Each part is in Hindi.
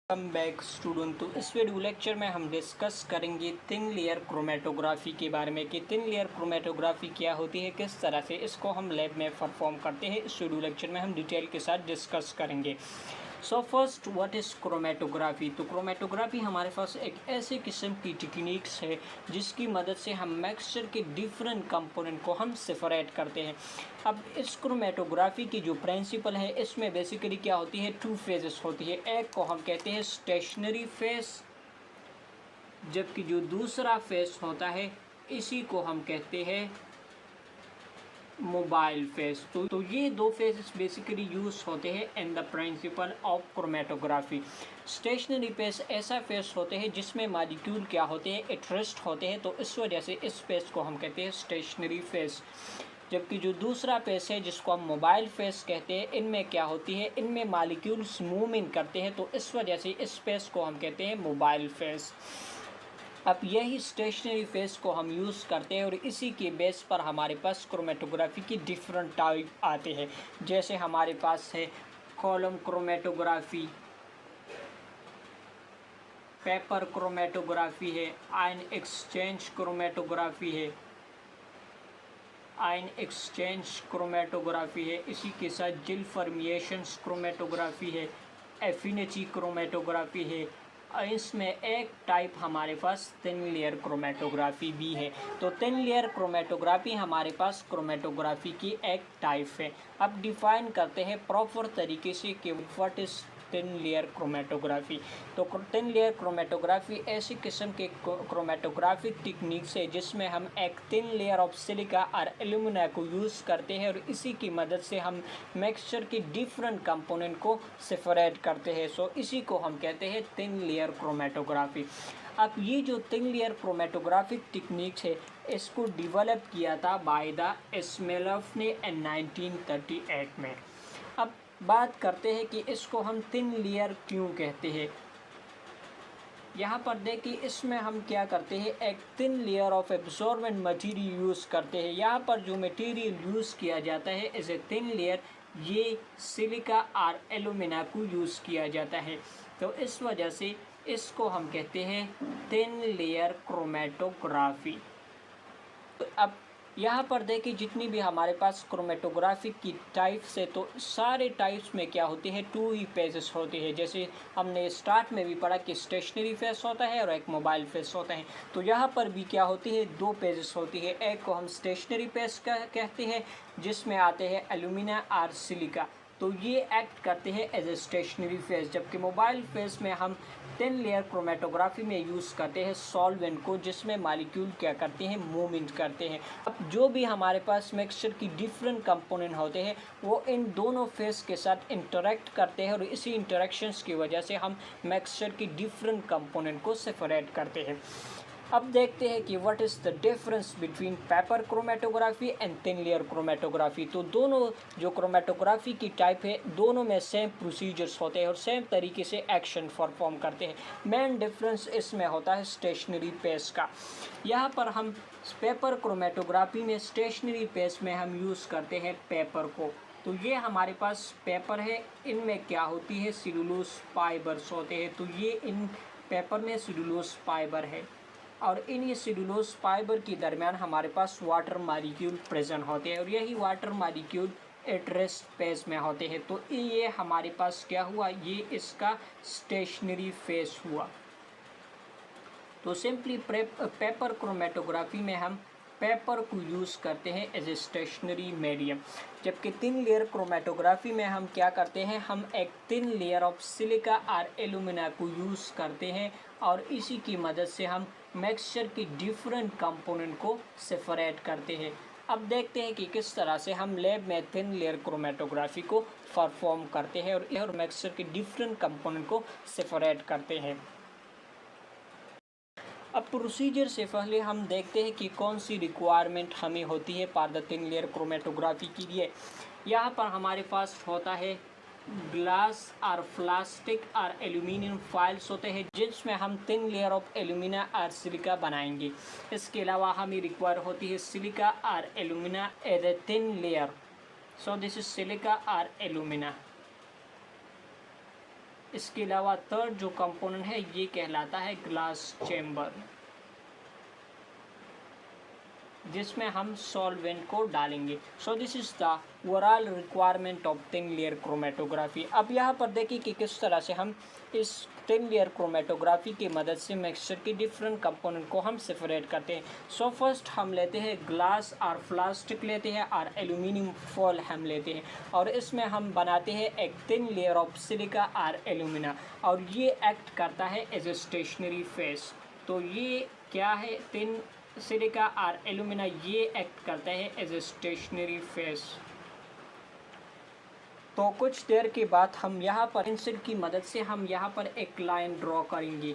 Welcome back student. तो इस वीडियो लेक्चर में हम डिस्कस करेंगे थिन लेयर क्रोमेटोग्राफी के बारे में कि थिन लेयर क्रोमेटोग्राफी क्या होती है, किस तरह से इसको हम लैब में परफॉर्म करते हैं। इस वीडियो लेक्चर में हम डिटेल के साथ डिस्कस करेंगे। So first, what is chromatography. तो क्रोमेटोग्राफी हमारे पास एक ऐसे किस्म की टेक्निक्स है जिसकी मदद से हम मिक्सचर के डिफरेंट कंपोनेंट को हम सेपरेट करते हैं। अब इस क्रोमेटोग्राफी की जो प्रिंसिपल है, इसमें बेसिकली क्या होती है, टू फेजेस होती है। एक को हम कहते हैं स्टेशनरी फेज, जबकि जो दूसरा फेज होता है इसी को हम कहते हैं मोबाइल फेज। तो ये दो फेजेस बेसिकली यूज होते हैं in the principle of chromatography. Stationary phase ऐसा फेज होते हैं जिसमें मॉलिक्यूल क्या होते हैं, एट रेस्ट होते हैं, तो इस वजह से इस फेज को हम कहते हैं स्टेशनरी फेज। जबकि जो दूसरा फेज है जिसको हम मोबाइल फेज कहते हैं, इनमें क्या होती है, इनमें मॉलिक्यूल्स मूव इन करते हैं, तो इस वजह से इस फेज को हम कहते हैं मोबाइल फेज। अब यही स्टेशनरी फेज को हम यूज़ करते हैं और इसी के बेस पर हमारे पास क्रोमेटोग्राफी की डिफरेंट टाइप आते हैं। जैसे हमारे पास है कॉलम क्रोमेटोग्राफी, पेपर क्रोमेटोग्राफी है, आयन एक्सचेंज क्रोमेटोग्राफी है, आयन एक्सचेंज क्रोमेटोग्राफी है, इसी के साथ जिल फॉर्मेशंस क्रोमेटोग्राफी है, एफिनिटी क्रोमेटोग्राफी है। इसमें एक टाइप हमारे पास थिन लेयर क्रोमेटोग्राफी भी है। तो थिन लेयर क्रोमेटोग्राफी हमारे पास क्रोमेटोग्राफी की एक टाइप है। अब डिफाइन करते हैं प्रॉपर तरीके से कि what is thin layer chromatography. तो थिन लेयर क्रोमेटोग्राफी ऐसी किस्म के क्रोमेटोग्राफिक टेक्निक्स है जिसमें हम एक थिन लेयर ऑफ सिलिका और एल्यूमिना को यूज़ करते हैं और इसी की मदद से हम मिक्सचर के डिफरेंट कंपोनेंट को सेपरेट करते हैं। सो इसी को हम कहते हैं थिन लेयर क्रोमेटोग्राफी। अब ये जो थिन लेयर क्रोमेटोग्राफिक टेक्निक्स है, इसको डेवलप किया था बाय द स्मेलोव ने इन 1938 में। अब बात करते हैं कि इसको हम थिन लेयर क्यों कहते हैं। यहाँ पर देखिए, इसमें हम क्या करते हैं, एक thin layer of absorbent material use करते हैं। यहाँ पर जो मटेरियल यूज़ किया जाता है एज ए थिन लेयर, ये सिलिका और एल्यूमिना को यूज़ किया जाता है। तो इस वजह से इसको हम कहते हैं थिन लेयर क्रोमेटोग्राफी। तो अब यहाँ पर देखिए, जितनी भी हमारे पास क्रोमेटोग्राफी की टाइप्स है, तो सारे टाइप्स में क्या होती है, टू ही फेजेस होती है। जैसे हमने स्टार्ट में भी पढ़ा कि स्टेशनरी फेज होता है और एक मोबाइल फेज होता है। तो यहाँ पर भी क्या होती है, दो पेजेस होती है। एक को हम स्टेशनरी फेज कहते हैं जिसमें आते हैं एल्यूमिना और सिलिका, तो ये एक्ट करते हैं एज ए स्टेशनरी फेज। जबकि मोबाइल फेज में हम थिन लेयर क्रोमेटोग्राफी में यूज़ करते हैं सॉल्वेंट को, जिसमें मॉलिक्यूल क्या करते हैं, मूवमेंट करते हैं। अब जो भी हमारे पास मिक्सचर की डिफरेंट कंपोनेंट होते हैं वो इन दोनों फेज के साथ इंटरेक्ट करते हैं और इसी इंटरेक्शंस की वजह से हम मिक्सचर की डिफरेंट कंपोनेंट को सेपरेट करते हैं। अब देखते हैं कि what is the difference between paper chromatography and thin layer chromatography. तो दोनों जो क्रोमेटोग्राफी की टाइप है, दोनों में सेम प्रोसीजर्स होते हैं और सेम तरीके से एक्शन परफॉर्म करते हैं। मेन डिफरेंस इसमें होता है स्टेशनरी पेज का। यहाँ पर हम पेपर क्रोमेटोग्राफी में स्टेशनरी पेज में हम यूज़ करते हैं पेपर को। तो ये हमारे पास पेपर है, इनमें क्या होती है, सेलुलोज फाइबर्स होते हैं। तो ये इन पेपर में सेलुलोज फाइबर है और इन ये सेलुलोज फाइबर के दरमियान हमारे पास वाटर मॉलिक्यूल प्रेजेंट होते हैं और यही water molecule at rest phase में होते हैं। तो ये हमारे पास क्या हुआ, ये इसका स्टेशनरी फेज हुआ। तो सिंपली पेपर क्रोमेटोग्राफी में हम पेपर को यूज़ करते हैं एज ए स्टेशनरी मीडियम। जबकि थिन लेयर क्रोमेटोग्राफी में हम क्या करते हैं, हम एक थिन लेयर ऑफ सिलिका और एल्यूमिना को यूज़ करते हैं और इसी की मदद से हम मिक्सचर की डिफरेंट कंपोनेंट को सेपरेट करते हैं। अब देखते हैं कि किस तरह से हम लैब में थिन लेयर क्रोमेटोग्राफी को परफॉर्म करते हैं और मिक्सचर के डिफरेंट कंपोनेंट को सेपरेट करते हैं। अब प्रोसीजर से पहले हम देखते हैं कि कौन सी रिक्वायरमेंट हमें होती है for the thin layer chromatography के लिए। यहाँ पर हमारे पास होता है ग्लास और प्लास्टिक और एल्यूमिनियम फाइल्स होते हैं जिसमें हम थिन लेयर ऑफ एल्यूमिना और सिलिका बनाएंगे। इसके अलावा हमें रिक्वायर होती है सिलिका और alumina as a thin layer. So this is silica और एल्यूमिना। इसके अलावा थर्ड जो कंपोनेंट है ये कहलाता है ग्लास चेम्बर, जिसमें हम सॉल्वेंट को डालेंगे। So this is the overall requirement of thin layer chromatography. अब यहाँ पर देखिए कि किस तरह से हम इस थिन लेयर क्रोमेटोग्राफी की मदद से मिक्सचर की डिफरेंट कंपोनेंट को हम सेपरेट करते हैं। सो फर्स्ट हम लेते हैं ग्लास और प्लास्टिक लेते हैं और एल्यूमिनियम फॉयल हम लेते हैं, और इसमें हम बनाते हैं एक थिन लेयर ऑफ सिलिका और एल्यूमिना, और ये एक्ट करता है एज ए स्टेशनरी फेस। तो ये क्या है, थिन सिलिका और एल्यूमिना ये एक्ट करता है एज ए स्टेशनरी फेस। तो कुछ देर के बाद हम यहाँ पर पेंसिल की मदद से हम यहाँ पर एक लाइन ड्रॉ करेंगे,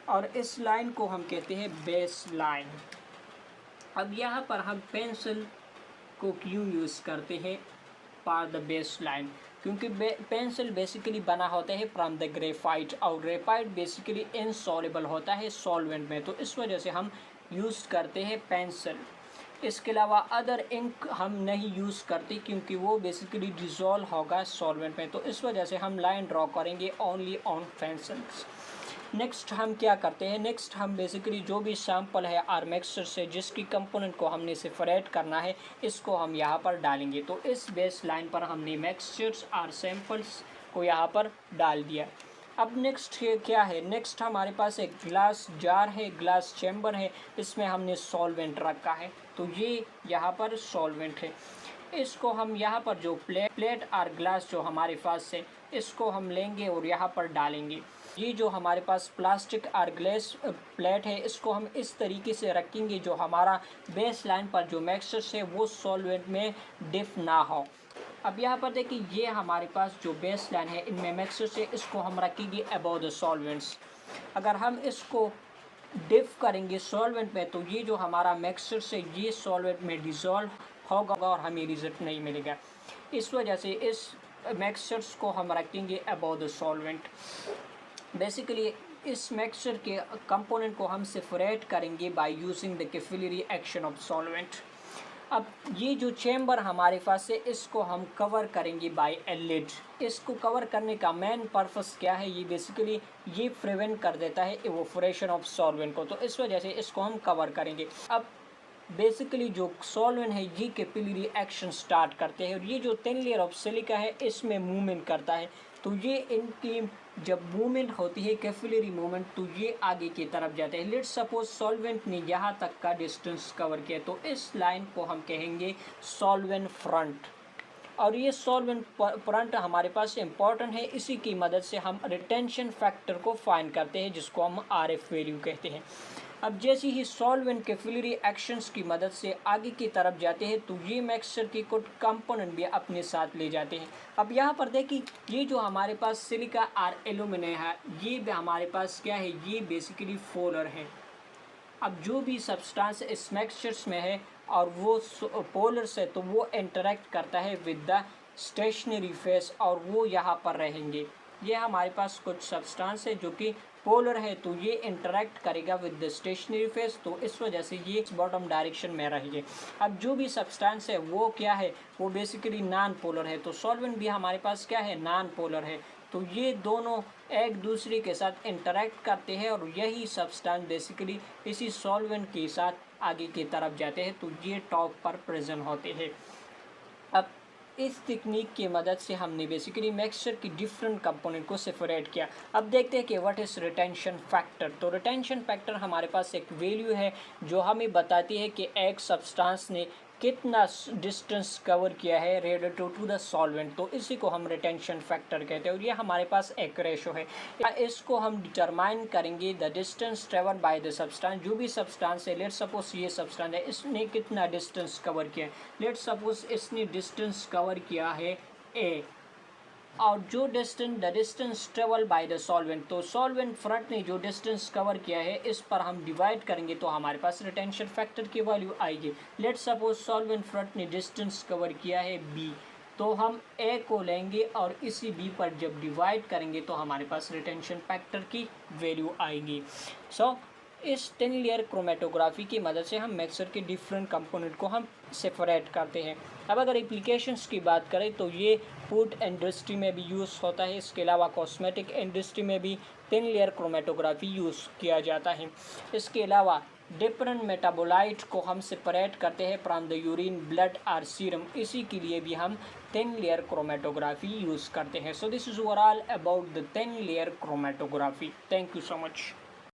और इस लाइन को हम कहते हैं बेस लाइन। अब यहाँ पर हम पेंसिल को क्यों यूज़ करते हैं फॉर द बेस लाइन, क्योंकि पेंसिल बेसिकली बना होता है फ्रॉम द ग्रेफाइट, और ग्रेफाइट बेसिकली इनसॉल्युबल होता है सॉल्वेंट में, तो इस वजह से हम यूज़ करते हैं पेंसिल। इसके अलावा अदर इंक हम नहीं यूज़ करते क्योंकि वो बेसिकली डिज़ोल्व होगा सॉल्वेंट में, तो इस वजह से हम लाइन ड्रॉ करेंगे ओनली ऑन पेंसिल्स। नेक्स्ट हम क्या करते हैं, नेक्स्ट हम बेसिकली जो भी सैम्पल है और मिक्सचर से जिसकी कंपोनेंट को हमने सेपरेट करना है, इसको हम यहाँ पर डालेंगे। तो इस बेस लाइन पर हमने मिक्सचर्स और सैम्पल्स को यहाँ पर डाल दिया। अब नेक्स्ट क्या है, नेक्स्ट हमारे पास एक ग्लास जार है, ग्लास चैम्बर है, इसमें हमने सॉल्वेंट रखा है, तो ये यहाँ पर सॉल्वेंट है। इसको हम यहाँ पर जो प्लेट और ग्लास जो हमारे पास है, इसको हम लेंगे और यहाँ पर डालेंगे। ये जो हमारे पास प्लास्टिक और ग्लास प्लेट है, इसको हम इस तरीके से रखेंगे जो हमारा बेस लाइन पर जो मिक्सचर है वो सॉल्वेंट में डिप ना हो। अब यहाँ पर देखिए ये हमारे पास जो बेस लाइन है इनमें मिक्सचर से, इसको हम रखेंगे अबव द सॉल्वेंट्स। अगर हम इसको डिप करेंगे सॉल्वेंट में, तो ये जो हमारा मिक्सचर से ये सॉल्वेंट में डिज़ोल्व होगा और हमें रिजल्ट नहीं मिलेगा। इस वजह से इस मिक्सचर्स को हम रखेंगे अबव द सॉल्वेंट। बेसिकली इस मिक्सचर के कंपोनेंट को हम सेपरेट करेंगे by using the capillary action of solvent. अब ये जो चेम्बर हमारे पास है, इसको हम कवर करेंगे बाय ए लिड। इसको कवर करने का मेन पर्पस क्या है, ये बेसिकली ये प्रिवेंट कर देता है इवोपोरेशन ऑफ सॉल्वेंट को, तो इस वजह से इसको हम कवर करेंगे। अब बेसिकली जो सॉल्वेंट है ये कैपिलरी एक्शन स्टार्ट करते हैं, और ये जो थिन लेयर ऑफ सिलिका है इसमें मूवमेंट करता है, तो ये इनकी जब मूवमेंट होती है कैपिलरी मूवमेंट, तो ये आगे की तरफ जाते हैं। लेट्स सपोज सॉल्वेंट ने यहाँ तक का डिस्टेंस कवर किया, तो इस लाइन को हम कहेंगे सॉल्वेंट फ्रंट, और ये सॉल्वेंट फ्रंट हमारे पास इम्पॉर्टेंट है। इसी की मदद से हम रिटेंशन फैक्टर को फाइंड करते हैं, जिसको हम RF वैल्यू कहते हैं। अब जैसे ही सॉल्वेंट कैपिलरी एक्शंस की मदद से आगे की तरफ जाते हैं, तो ये मिक्सचर की कुछ कंपोनेंट भी अपने साथ ले जाते हैं। अब यहाँ पर देखिए ये जो हमारे पास सिलिका और एल्यूमिना है, ये भी हमारे पास क्या है, ये बेसिकली पोलर है। अब जो भी सब्सटेंस इस मिक्सचर्स में है और वो पोलर से, तो वो इंटरेक्ट करता है विद द स्टेशनरी फेस, और वो यहाँ पर रहेंगे। ये हमारे पास कुछ सब्सटेंस है जो कि पोलर है, तो ये इंटरेक्ट करेगा विद द स्टेशनरी फेस, तो इस वजह से ये बॉटम डायरेक्शन में रहेंगे। अब जो भी सब्सटेंस है वो क्या है, वो बेसिकली नॉन पोलर है, तो सॉल्वेंट भी हमारे पास क्या है, नॉन पोलर है, तो ये दोनों एक दूसरे के साथ इंटरेक्ट करते हैं, और यही सब्सटेंस बेसिकली इसी सॉल्वेंट के साथ आगे की तरफ जाते हैं, तो ये टॉप पर प्रेजेंट होते हैं। अब इस टेक्निक की मदद से हमने बेसिकली मिक्सचर की डिफरेंट कंपोनेंट को सेपरेट किया। अब देखते हैं कि व्हाट इज़ रिटेंशन फैक्टर। तो रिटेंशन फैक्टर हमारे पास एक वैल्यू है जो हमें बताती है कि एक सब्सटेंस ने कितना डिस्टेंस कवर किया है रिलेटिव टू द सॉल्वेंट, तो इसी को हम रिटेंशन फैक्टर कहते हैं, और ये हमारे पास एक रेशो है। इसको हम डिटरमाइन करेंगे the distance travel by the substance. जो भी सब्सटेंस है, लेट सपोज ये सब्सटेंस है, इसने कितना डिस्टेंस कवर किया है, लेट सपोज इसने डिस्टेंस कवर किया है ए, और जो the distance travel by the solvent, तो सॉल्वेंट फ्रंट ने जो डिस्टेंस कवर किया है इस पर हम डिवाइड करेंगे, तो हमारे पास रिटेंशन फैक्टर की वैल्यू आएगी। लेट सपोज सॉल्वेंट फ्रंट ने डिस्टेंस कवर किया है बी, तो हम ए को लेंगे और इसी बी पर जब डिवाइड करेंगे तो हमारे पास रिटेंशन फैक्टर की वैल्यू आएगी। सो इस 10 लेयर क्रोमेटोग्राफी की मदद से हम मिक्सर के डिफरेंट कंपोनेंट को हम सेपरेट करते हैं। अब अगर एप्लीकेशंस की बात करें तो ये फूड इंडस्ट्री में भी यूज़ होता है। इसके अलावा कॉस्मेटिक इंडस्ट्री में भी 10 लेयर क्रोमेटोग्राफी यूज़ किया जाता है। इसके अलावा डिफरेंट मेटाबोलाइट को हम सेपरेट करते हैं फ्रॉम द यूरिन, ब्लड और सीरम, इसी के लिए भी हम 10 लेयर क्रोमेटोग्राफी यूज़ करते हैं। So this is overall about the 10 layer chromatography. Thank you so much.